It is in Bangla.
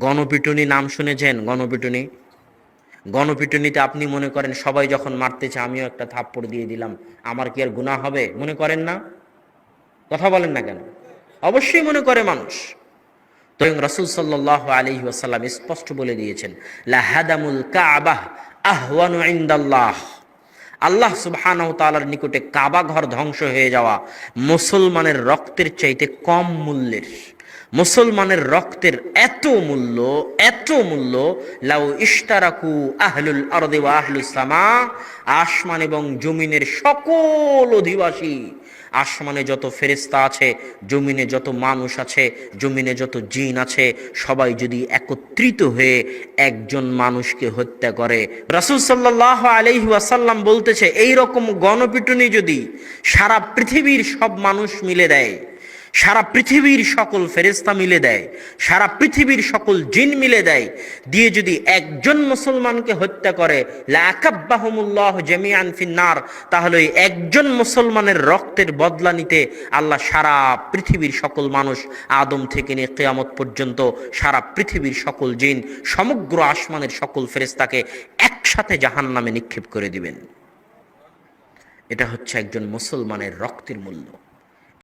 গণপিটুনি নাম শুনেছেন? গণপিটুনি, গণপিটুনিতে আপনি মনে করেন সবাই যখন মারতেছে আমিও একটা থাপ্পড় দিয়ে দিলাম, আমার কি আর গুনাহ হবে? মনে করেন না? কথা বলেন না কেন? অবশ্যই মনে করে মানুষ। তো রাসূল সাল্লাল্লাহু আলাইহি ওয়াসাল্লাম স্পষ্ট বলে দিয়েছেন, লা হাদামুল কাবাহ আহওয়ানু ইনদাল্লাহ, আল্লাহ সুবহানাহু ওয়া তাআলার নিকটে কাবা ঘর ধ্বংস হয়ে যাওয়া মুসলমানের রক্তের চাইতে কম মূল্যের। মুসলমানের রক্তের এত মূল্য, এত মূল্য, লাউ ইশতারাকু আহলুল আরদি ওয়া আহলুস সামা, আসমান এবং জমিনের সকল অধিবাসী, আসমানে যত ফেরেশতা আছে, জমিনে যত মানুষ আছে, জমিনে যত জিন আছে, সবাই যদি একত্রিত হয়ে একজন মানুষকে হত্যা করে, রাসূল সাল্লাল্লাহু আলাইহি ওয়াসাল্লাম বলতেছে এই রকম গণপিটুনি যদি সারা পৃথিবীর সব মানুষ মিলে দেয়, সারা পৃথিবীর সকল ফেরেশতা মিলে দেয়, সারা পৃথিবীর সকল জিন মিলে দেয়, দিয়ে যদি একজন মুসলমানকে হত্যা করে, লাকাব্বাহুমুল্লাহ জামিআন ফিন্নার, তাহলে ওই একজন মুসলমানের রক্তের বদলা নিতে আল্লাহ সারা পৃথিবীর সকল মানুষ, আদম থেকে নিয়ে কিয়ামত পর্যন্ত সারা পৃথিবীর সকল জিন, সমগ্র আসমানের সকল ফেরেশতাকে একসাথে জাহান্নামে নিক্ষেপ করে দিবেন। এটা হচ্ছে একজন মুসলমানের রক্তের মূল্য।